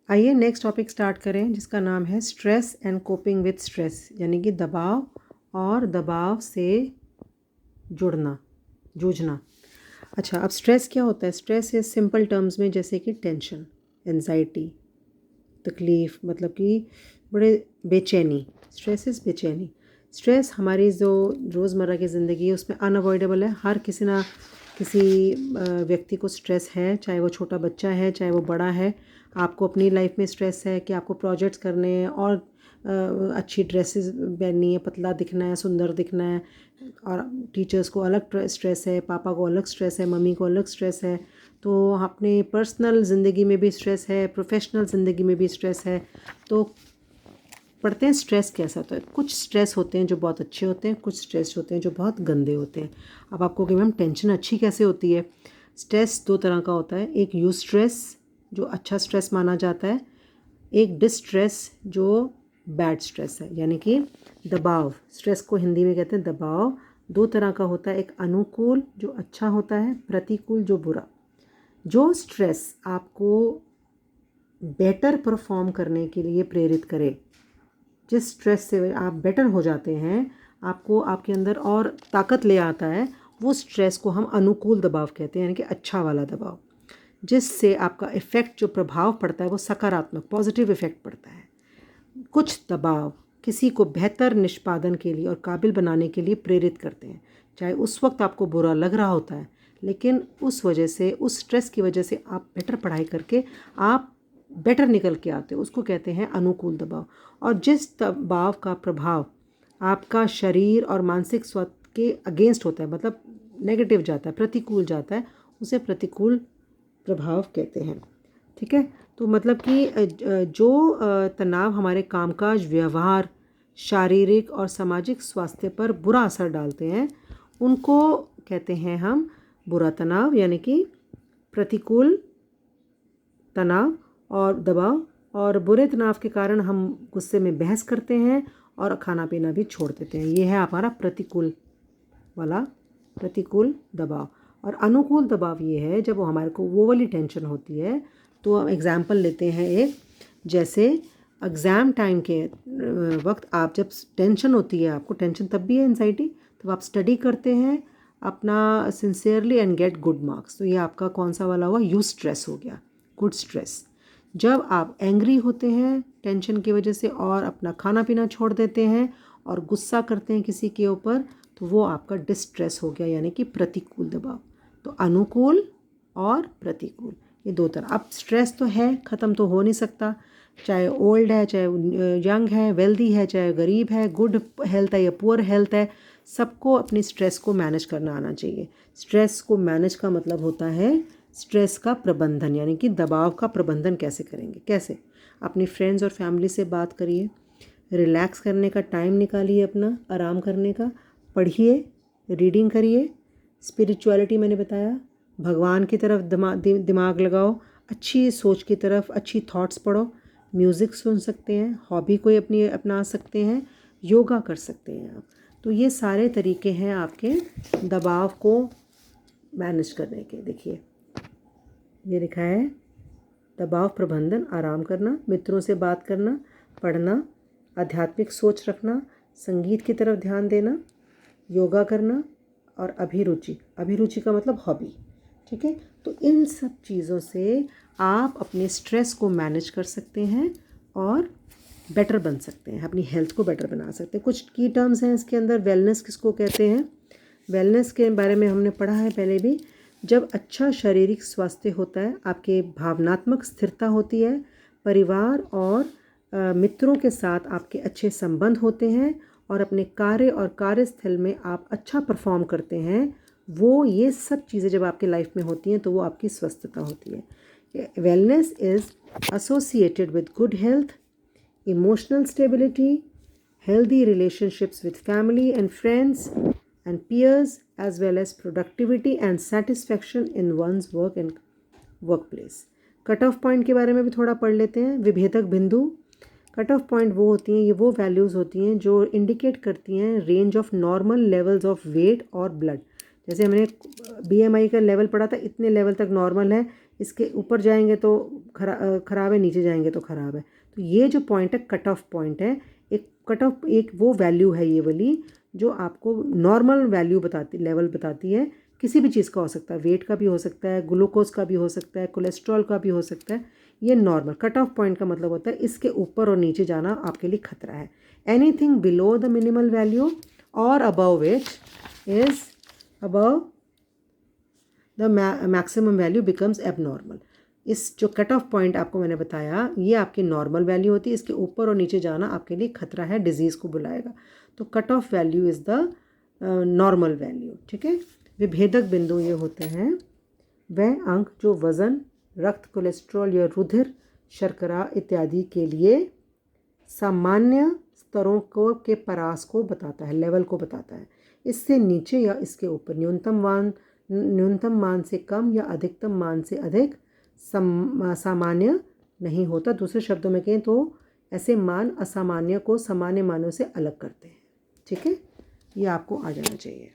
आइए next topic start करें जिसका नाम है stress and coping with stress, यानी कि दबाव और दबाव से जुड़ना, जूझना। अच्छा, अब स्ट्रेस क्या होता है? स्ट्रेस इज सिंपल टर्म्स में जैसे कि टेंशन, एंजाइटी, तकलीफ़, मतलब कि बड़े बेचैनी। स्ट्रेस इज़ बेचैनी। स्ट्रेस हमारी जो रोज़मर्रा की ज़िंदगी है उसमें अनअवॉइडेबल है। हर किसी ना किसी व्यक्ति को स्ट्रेस है, चाहे वो छोटा बच्चा है चाहे वो बड़ा है। आपको अपनी लाइफ में स्ट्रेस है कि आपको प्रोजेक्ट्स करने हैं और अच्छी ड्रेसेस पहननी है, पतला दिखना है, सुंदर दिखना है। और टीचर्स को अलग स्ट्रेस है, पापा को अलग स्ट्रेस है, मम्मी को अलग स्ट्रेस है। तो अपने पर्सनल ज़िंदगी में भी स्ट्रेस है, प्रोफेशनल ज़िंदगी में भी स्ट्रेस है। तो पढ़ते हैं स्ट्रेस कैसा होता है। कुछ स्ट्रेस होते हैं जो बहुत अच्छे होते हैं, कुछ स्ट्रेस होते हैं जो बहुत गंदे होते हैं। अब आपको कि मैम टेंशन अच्छी कैसे होती है? स्ट्रेस दो तरह का होता है। एक यू स्ट्रेस जो अच्छा स्ट्रेस माना जाता है, एक डिस्ट्रेस जो बैड स्ट्रेस है, यानी कि दबाव। स्ट्रेस को हिंदी में कहते हैं दबाव। दो तरह का होता है, एक अनुकूल जो अच्छा होता है, प्रतिकूल जो बुरा। जो स्ट्रेस आपको बेटर परफॉर्म करने के लिए प्रेरित करे, जिस स्ट्रेस से आप बेटर हो जाते हैं, आपको आपके अंदर और ताकत ले आता है, वो स्ट्रेस को हम अनुकूल दबाव कहते हैं, यानी कि अच्छा वाला दबाव। जिससे आपका इफ़ेक्ट, जो प्रभाव पड़ता है वो सकारात्मक, पॉजिटिव इफ़ेक्ट पड़ता है। कुछ दबाव किसी को बेहतर निष्पादन के लिए और काबिल बनाने के लिए प्रेरित करते हैं, चाहे उस वक्त आपको बुरा लग रहा होता है, लेकिन उस वजह से, उस स्ट्रेस की वजह से आप बेटर पढ़ाई करके आप बेटर निकल के आते हो, उसको कहते हैं अनुकूल दबाव। और जिस दबाव का प्रभाव आपका शरीर और मानसिक स्वास्थ्य के अगेंस्ट होता है, मतलब नेगेटिव जाता है, प्रतिकूल जाता है, उसे प्रतिकूल प्रभाव कहते हैं। ठीक है, तो मतलब कि जो तनाव हमारे कामकाज, व्यवहार, शारीरिक और सामाजिक स्वास्थ्य पर बुरा असर डालते हैं, उनको कहते हैं हम बुरा तनाव, यानी कि प्रतिकूल तनाव और दबाव। और बुरे तनाव के कारण हम गुस्से में बहस करते हैं और खाना पीना भी छोड़ देते हैं। ये है हमारा प्रतिकूल वाला, प्रतिकूल दबाव। और अनुकूल दबाव ये है जब वो हमारे को वो वाली टेंशन होती है। तो हम एग्ज़ाम्पल लेते हैं एक, जैसे एग्ज़ाम टाइम के वक्त आप जब टेंशन होती है, आपको टेंशन तब भी है, एंजाइटी, तब आप स्टडी करते हैं अपना sincerely and get good marks. तो ये आपका कौन सा वाला हुआ? यू स्ट्रेस हो गया, गुड स्ट्रेस। जब आप एंग्री होते हैं टेंशन की वजह से और अपना खाना पीना छोड़ देते हैं और गुस्सा करते हैं किसी के ऊपर, तो वो आपका डिस्ट्रेस हो गया, यानी कि प्रतिकूल दबाव। तो अनुकूल और प्रतिकूल, ये दो तरह। अब स्ट्रेस तो है, ख़त्म तो हो नहीं सकता, चाहे ओल्ड है, चाहे यंग है, वेल्दी है, चाहे गरीब है, गुड हेल्थ है या पुअर हेल्थ है, सबको अपनी स्ट्रेस को मैनेज करना आना चाहिए। स्ट्रेस को मैनेज का मतलब होता है स्ट्रेस का प्रबंधन, यानी कि दबाव का प्रबंधन कैसे करेंगे। कैसे? अपनी फ्रेंड्स और फैमिली से बात करिए, रिलैक्स करने का टाइम निकालिए, अपना आराम करने का, पढ़िए, रीडिंग करिए, स्पिरिचुअलिटी मैंने बताया, भगवान की तरफ दिमाग लगाओ, अच्छी सोच की तरफ, अच्छी थॉट्स पढ़ो, म्यूज़िक सुन सकते हैं, हॉबी कोई अपनी अपना सकते हैं, योगा कर सकते हैं आप। तो ये सारे तरीके हैं आपके दबाव को मैनेज करने के। देखिए ये लिखा है, दबाव प्रबंधन, आराम करना, मित्रों से बात करना, पढ़ना, आध्यात्मिक सोच रखना, संगीत की तरफ ध्यान देना, योगा करना और अभिरुचि। अभिरुचि का मतलब हॉबी। ठीक है, तो इन सब चीज़ों से आप अपने स्ट्रेस को मैनेज कर सकते हैं और बेटर बन सकते हैं, अपनी हेल्थ को बेटर बना सकते हैं। कुछ की टर्म्स हैं इसके अंदर। वेलनेस किसको कहते हैं? वेलनेस के बारे में हमने पढ़ा है पहले भी। जब अच्छा शारीरिक स्वास्थ्य होता है, आपके भावनात्मक स्थिरता होती है, परिवार और मित्रों के साथ आपके अच्छे संबंध होते हैं और अपने कार्य और कार्यस्थल में आप अच्छा परफॉर्म करते हैं, वो ये सब चीज़ें जब आपके लाइफ में होती हैं तो वो आपकी स्वस्थता होती है। Wellness is associated with good health, emotional stability, healthy relationships with family and friends and peers, as well as productivity and satisfaction in one's work and workplace. Cut off point के बारे में भी थोड़ा पढ़ लेते हैं। विभेदक बिंदु। कट ऑफ पॉइंट वो होती हैं, ये वो वैल्यूज़ होती हैं जो इंडिकेट करती हैं range of normal levels of weight और ब्लड। जैसे हमने BMI का लेवल पढ़ा था, इतने लेवल तक नॉर्मल है, इसके ऊपर जाएंगे तो ख़राब है, नीचे जाएंगे तो ख़राब है। तो ये जो पॉइंट है कट ऑफ पॉइंट है, एक कट ऑफ एक वो वैल्यू है ये वाली जो आपको नॉर्मल वैल्यू बताती, लेवल बताती है। किसी भी चीज़ का हो सकता है, वेट का भी हो सकता है, ग्लूकोज का भी हो सकता है, कोलेस्ट्रॉल का भी हो सकता है। ये नॉर्मल कट ऑफ पॉइंट का मतलब होता है इसके ऊपर और नीचे जाना आपके लिए खतरा है। Anything below the minimal value और above which is above the maximum value becomes abnormal. इस जो कट ऑफ पॉइंट आपको मैंने बताया ये आपकी नॉर्मल वैल्यू होती है, इसके ऊपर और नीचे जाना आपके लिए खतरा है, डिजीज़ को बुलाएगा। तो cut off value is the normal value. ठीक है। विभेदक बिंदु ये होते हैं वह अंक जो वज़न, रक्त, कोलेस्ट्रॉल या रुधिर शर्करा इत्यादि के लिए सामान्य स्तरों को के परास को बताता है, लेवल को बताता है। इससे नीचे या इसके ऊपर न्यूनतम मान से कम या अधिकतम मान से अधिक सामान्य नहीं होता। दूसरे शब्दों में कहें तो ऐसे मान असामान्य को सामान्य मानों से अलग करते हैं। ठीक है, ये आपको आ जाना चाहिए।